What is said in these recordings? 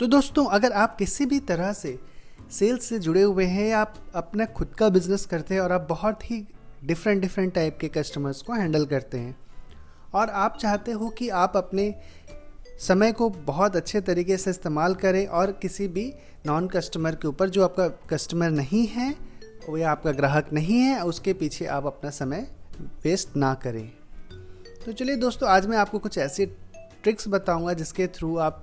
तो दोस्तों, अगर आप किसी भी तरह से सेल्स से जुड़े हुए हैं या आप अपना खुद का बिजनेस करते हैं और आप बहुत ही डिफरेंट टाइप के कस्टमर्स को हैंडल करते हैं और आप चाहते हो कि आप अपने समय को बहुत अच्छे तरीके से इस्तेमाल करें और किसी भी नॉन कस्टमर के ऊपर, जो आपका कस्टमर नहीं है वो या आपका ग्राहक नहीं है, उसके पीछे आप अपना समय वेस्ट ना करें। तो चलिए दोस्तों, आज मैं आपको कुछ ऐसी ट्रिक्स बताऊंगा जिसके थ्रू आप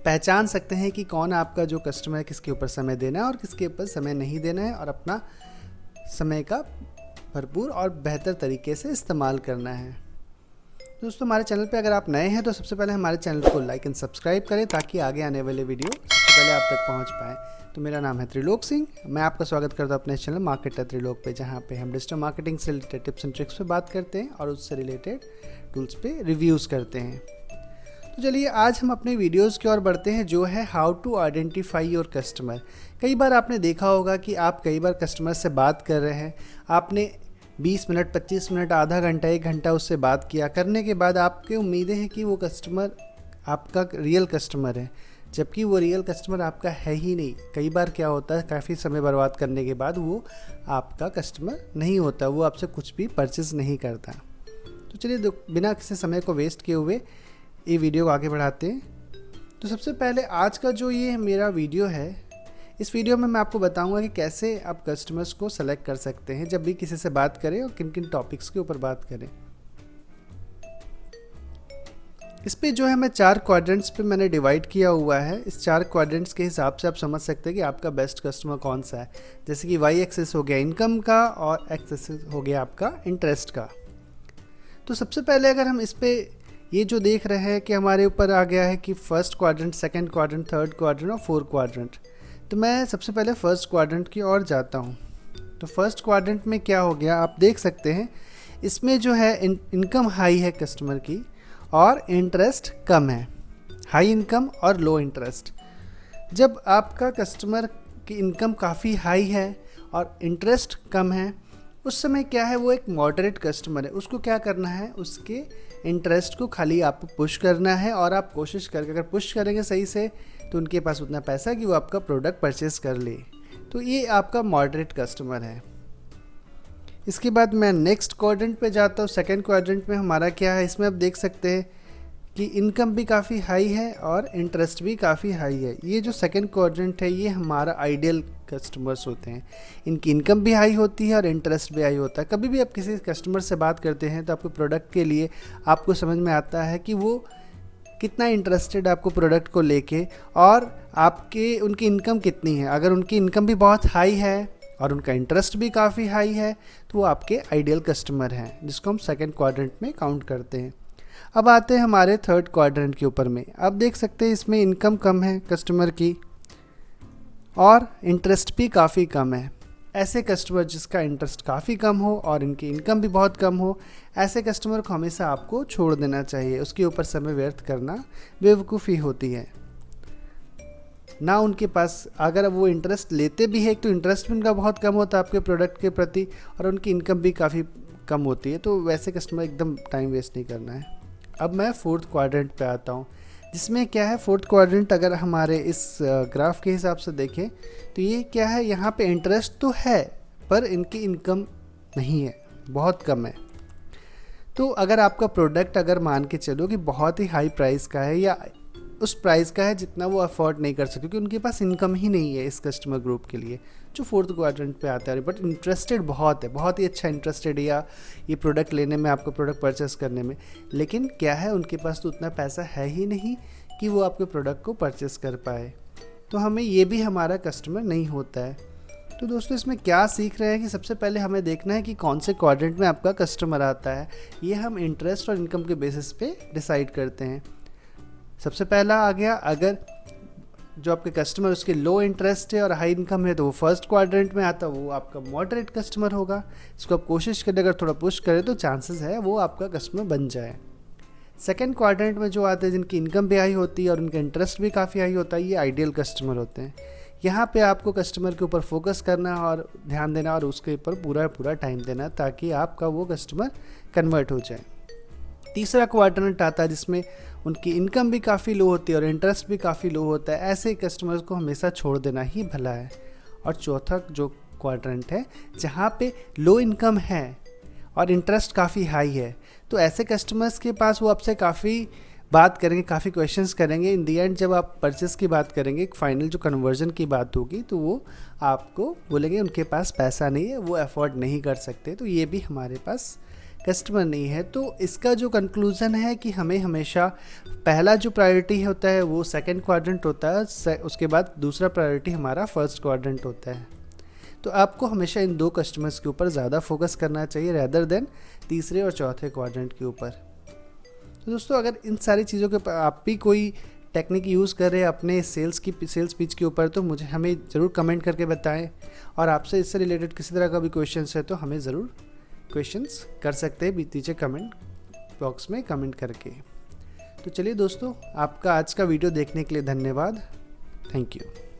पहचान सकते हैं कि कौन आपका जो कस्टमर है, किसके ऊपर समय देना है और किसके ऊपर समय नहीं देना है, और अपना समय का भरपूर और बेहतर तरीके से इस्तेमाल करना है। दोस्तों, हमारे चैनल पे अगर आप नए हैं तो सबसे पहले हमारे चैनल को लाइक एंड सब्सक्राइब करें ताकि आगे आने वाले वीडियो सबसे पहले आप तक पहुंच पाएँ। तो मेरा नाम है त्रिलोक सिंह, मैं आपका स्वागत करता हूं अपने चैनल मार्केटर त्रिलोक पे, जहां पे हम डिजिटल मार्केटिंग से रिलेटेड टिप्स एंड ट्रिक्स पे बात करते हैं और उससे रिलेटेड टूल्स पे रिव्यूज़ करते हैं। तो चलिए आज हम अपने वीडियोस की ओर बढ़ते हैं, जो है how to identify your customer. कई बार आपने देखा होगा कि आप कई बार कस्टमर से बात कर रहे हैं, आपने 20 मिनट, 25 मिनट, आधा घंटा, 1 घंटा उससे बात किया, करने के बाद आपकी उम्मीदें हैं कि वो कस्टमर आपका रियल कस्टमर है, जबकि वो रियल कस्टमर आपका है ही नहीं। कई बार क्या होता है, काफ़ी समय बर्बाद करने के बाद वो आपका कस्टमर नहीं होता, वो आपसे कुछ भी परचेज़ नहीं करता। तो चलिए बिना किसी समय को वेस्ट किए हुए ये वीडियो को आगे बढ़ाते हैं। तो सबसे पहले आज का जो ये मेरा वीडियो है, इस वीडियो में मैं आपको बताऊंगा कि कैसे आप कस्टमर्स को सेलेक्ट कर सकते हैं जब भी किसी से बात करें और किन किन टॉपिक्स के ऊपर बात करें। इस पे जो है मैं 4 क्वाड्रेंट्स पे मैंने डिवाइड किया हुआ है। इस 4 क्वाड्रेंट्स के हिसाब से आप समझ सकते हैं कि आपका बेस्ट कस्टमर कौन सा है। जैसे कि वाई एक्सेस हो गया इनकम का और एक्सेस हो गया आपका इंटरेस्ट का। तो सबसे पहले अगर हम इस पे ये जो देख रहे हैं कि हमारे ऊपर आ गया है कि first quadrant, second quadrant, third quadrant और फोर्थ क्वाड्रेंट। तो मैं सबसे पहले फर्स्ट क्वाड्रेंट की ओर जाता हूँ। तो फर्स्ट क्वाड्रेंट में क्या हो गया, आप देख सकते हैं इसमें जो है इनकम हाई है कस्टमर की और इंटरेस्ट कम है। हाई इनकम और लो इंटरेस्ट। जब आपका कस्टमर की इनकम काफ़ी हाई है और इंटरेस्ट कम है, उस समय क्या है, वो एक मॉडरेट कस्टमर है। उसको क्या करना है, उसके इंटरेस्ट को खाली आपको पुश करना है और आप कोशिश करके अगर पुश करेंगे सही से तो उनके पास उतना पैसा है कि वो आपका प्रोडक्ट परचेस कर ले। तो ये आपका मॉडरेट कस्टमर है। इसके बाद मैं नेक्स्ट क्वाड्रेंट पे जाता हूँ। सेकंड क्वाड्रेंट में हमारा क्या है, इसमें आप देख सकते हैं कि इनकम भी काफ़ी हाई है और इंटरेस्ट भी काफ़ी हाई है। ये जो सेकंड क्वाड्रेंट है ये हमारा आइडियल कस्टमर्स होते हैं। इनकी इनकम भी हाई होती है और इंटरेस्ट भी हाई होता है। कभी भी आप किसी कस्टमर से बात करते हैं तो आपके प्रोडक्ट के लिए आपको समझ में आता है कि वो कितना इंटरेस्टेड आपको प्रोडक्ट को लेके और आपके उनकी इनकम कितनी है। अगर उनकी इनकम भी बहुत हाई है और उनका इंटरेस्ट भी काफ़ी हाई है तो वो आपके आइडियल कस्टमर हैं, जिसको हम सेकंड क्वाड्रेंट में काउंट करते हैं। अब आते हैं हमारे थर्ड क्वाड्रेंट के ऊपर में। आप देख सकते हैं इसमें इनकम कम है कस्टमर की और इंटरेस्ट भी काफ़ी कम है। ऐसे कस्टमर जिसका इंटरेस्ट काफ़ी कम हो और इनकी इनकम भी बहुत कम हो, ऐसे कस्टमर को हमेशा आपको छोड़ देना चाहिए। उसके ऊपर समय व्यर्थ करना बेवकूफ़ी होती है ना। उनके पास अगर वो इंटरेस्ट लेते भी है तो इंटरेस्ट भी उनका बहुत कम होता है आपके प्रोडक्ट के प्रति और उनकी इनकम भी काफ़ी कम होती है। तो वैसे कस्टमर एकदम टाइम वेस्ट नहीं करना है। अब मैं फोर्थ क्वाड्रेंट पे आता हूँ, जिसमें क्या है, फोर्थ क्वाड्रेंट अगर हमारे इस ग्राफ के हिसाब से देखें तो ये क्या है, यहाँ पे इंटरेस्ट तो है पर इनकी इनकम नहीं है, बहुत कम है। तो अगर आपका प्रोडक्ट अगर मान के चलो कि बहुत ही हाई प्राइस का है या उस प्राइस का है जितना वो अफोर्ड नहीं कर सकते क्योंकि उनके पास इनकम ही नहीं है इस कस्टमर ग्रुप के लिए जो फोर्थ क्वाड्रेंट पे आता है, बट इंटरेस्टेड बहुत है, बहुत ही अच्छा इंटरेस्टेड या ये प्रोडक्ट लेने में, आपको प्रोडक्ट परचेस करने में, लेकिन क्या है उनके पास तो उतना पैसा है ही नहीं कि वो आपके प्रोडक्ट को परचेस कर पाए। तो हमें ये भी हमारा कस्टमर नहीं होता है। तो दोस्तों, इसमें क्या सीख रहे हैं कि सबसे पहले हमें देखना है कि कौन से क्वाड्रेंट में आपका कस्टमर आता है। ये हम इंटरेस्ट और इनकम के बेसिस पे डिसाइड करते हैं। सबसे पहला आ गया, अगर जो आपके कस्टमर उसके लो इंटरेस्ट है और हाई इनकम है तो वो फर्स्ट क्वाड्रेंट में आता है, वो आपका मॉडरेट कस्टमर होगा। इसको आप कोशिश करें, अगर थोड़ा पुश करें तो चांसेस है वो आपका कस्टमर बन जाए। सेकंड क्वाड्रेंट में जो आते हैं जिनकी इनकम भी हाई होती है और उनका इंटरेस्ट भी काफ़ी हाई होता है, ये आइडियल कस्टमर होते हैं। यहाँ पे आपको कस्टमर के ऊपर फोकस करना और ध्यान देना और उसके ऊपर पूरा टाइम देना ताकि आपका वो कस्टमर कन्वर्ट हो जाए। तीसरा क्वाड्रेंट आता है जिसमें उनकी इनकम भी काफ़ी लो होती है और इंटरेस्ट भी काफ़ी लो होता है, ऐसे कस्टमर्स को हमेशा छोड़ देना ही भला है। और चौथा जो क्वाड्रेंट है जहाँ पे लो इनकम है और इंटरेस्ट काफ़ी हाई है, तो ऐसे कस्टमर्स के पास वो आपसे काफ़ी बात करेंगे, काफ़ी क्वेश्चंस करेंगे। इन दी एंड जब आप परचेस की बात करेंगे, फाइनल जो कन्वर्जन की बात होगी, तो वो आपको बोलेंगे उनके पास पैसा नहीं है, वो अफोर्ड नहीं कर सकते, तो ये भी हमारे पास कस्टमर नहीं है। तो इसका जो कंक्लूज़न है कि हमें हमेशा पहला जो प्रायोरिटी होता है वो सेकंड क्वाड्रेंट होता है, उसके बाद दूसरा प्रायोरिटी हमारा फर्स्ट क्वाड्रेंट होता है। तो आपको हमेशा इन 2 कस्टमर्स के ऊपर ज़्यादा फोकस करना चाहिए रैदर देन तीसरे और चौथे क्वाड्रेंट के ऊपर। तो दोस्तों, अगर इन सारी चीज़ों के आप भी कोई टेक्निक यूज़ कर रहे हैं अपने सेल्स पिच के ऊपर, तो हमें ज़रूर कमेंट करके बताएं। और आपसे इससे रिलेटेड किसी तरह का भी क्वेश्चंस है तो हमें ज़रूर क्वेश्चंस कर सकते हैं नीचे कमेंट बॉक्स में कमेंट करके। तो चलिए दोस्तों, आपका आज का वीडियो देखने के लिए धन्यवाद। Thank you.